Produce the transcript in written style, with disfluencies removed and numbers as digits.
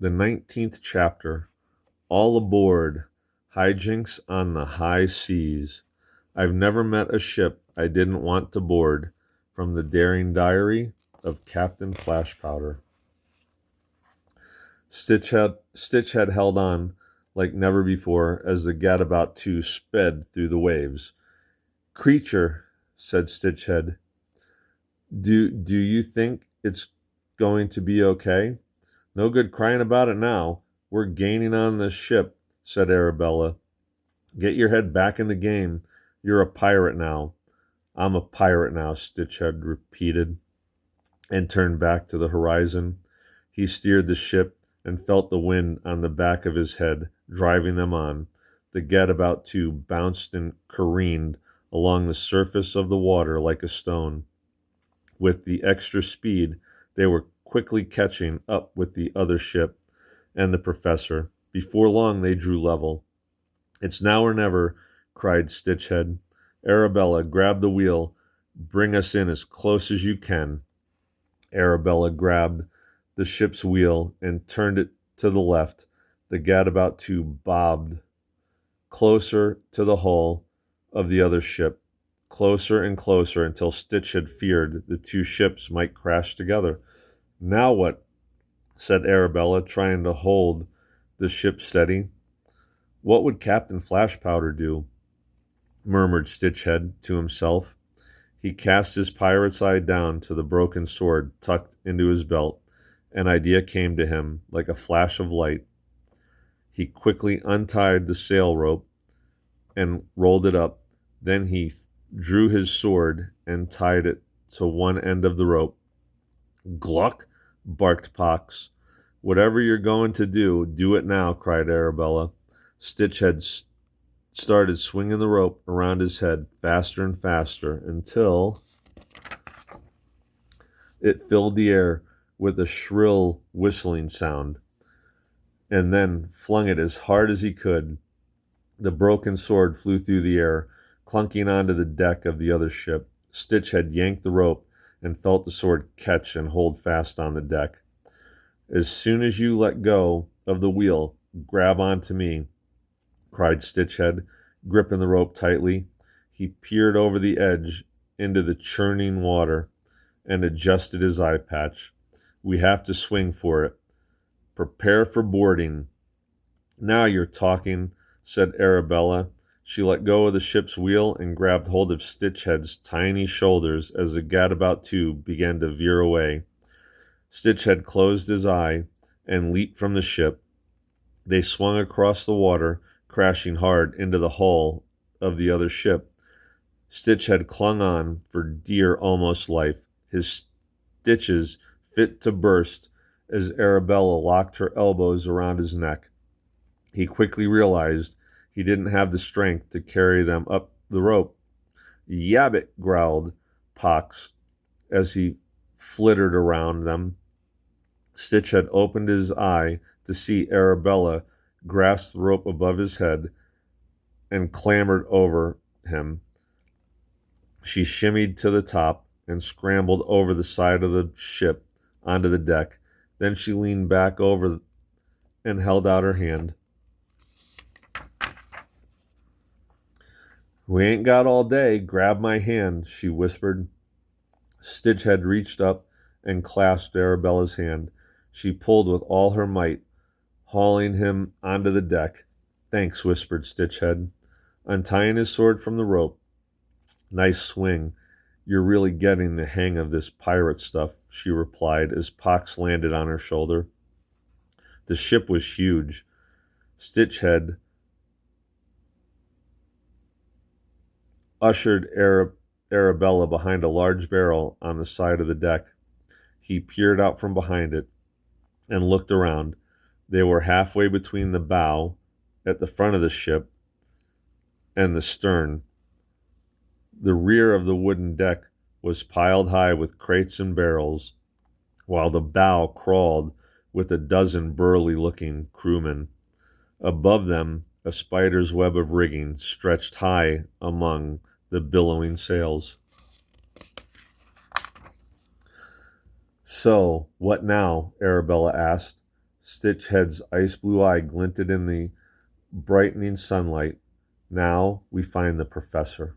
The 19th chapter. All aboard. Hijinks on the high seas. I've never met a ship I didn't want to board. From the daring diary of Captain Flashpowder. Stitch had held on like never before as the gadabout 2 sped through the waves. Creature, said Stitchhead, do you think it's going to be okay? No good crying about it now. We're gaining on this ship, said Arabella. Get your head back in the game. You're a pirate now. I'm a pirate now, Stitchhead repeated, and turned back to the horizon. He steered the ship and felt the wind on the back of his head, driving them on. The gadabout 2 bounced and careened along the surface of the water like a stone. With the extra speed, they were quickly catching up with the other ship and the professor. Before long, they drew level. It's now or never, cried Stitchhead. Arabella, grab the wheel. Bring us in as close as you can. Arabella grabbed the ship's wheel and turned it to the left. The gadabout 2 bobbed closer to the hull of the other ship, closer and closer until Stitch had feared the 2 ships might crash together. Now what? Said Arabella, trying to hold the ship steady. What would Captain Flashpowder do? Murmured Stitchhead to himself. He cast his pirate's eye down to the broken sword tucked into his belt. An idea came to him like a flash of light. He quickly untied the sail rope and rolled it up. Then he drew his sword and tied it to one end of the rope. Gluck, barked Pox. Whatever you're going to do it now, cried Arabella. Stitchhead started swinging the rope around his head faster and faster until it filled the air with a shrill whistling sound, and then flung it as hard as he could. The broken sword flew through the air, clunking onto the deck of the other ship. Stitch had yanked the rope and felt the sword catch and hold fast on the deck. As soon as you let go of the wheel, grab onto me, cried Stitchhead, gripping the rope tightly. He peered over the edge into the churning water and adjusted his eye patch. We have to swing for it. Prepare for boarding. Now you're talking, said Arabella. She let go of the ship's wheel and grabbed hold of Stitchhead's tiny shoulders as the gadabout 2 began to veer away. Stitchhead closed his eye and leaped from the ship. They swung across the water, crashing hard into the hull of the other ship. Stitchhead clung on for dear almost life, his stitches fit to burst as Arabella locked her elbows around his neck. He quickly realized he didn't have the strength to carry them up the rope. Yabbit, growled Pox as he flittered around them. Stitch had opened his eye to see Arabella grasp the rope above his head and clambered over him. She shimmied to the top and scrambled over the side of the ship onto the deck. Then she leaned back over and held out her hand. We ain't got all day. Grab my hand, she whispered. Stitch had reached up and clasped Arabella's hand. She pulled with all her might, hauling him onto the deck. Thanks, whispered Stitchhead, untying his sword from the rope. Nice swing. You're really getting the hang of this pirate stuff, she replied as Pox landed on her shoulder. The ship was huge. Stitchhead ushered Arabella behind a large barrel on the side of the deck. He peered out from behind it and looked around. They were halfway between the bow at the front of the ship and the stern. The rear of the wooden deck was piled high with crates and barrels, while the bow crawled with a dozen burly-looking crewmen. Above them, a spider's web of rigging stretched high among the billowing sails. So, what now? Arabella asked. Stitchhead's ice blue eye glinted in the brightening sunlight. Now we find the professor.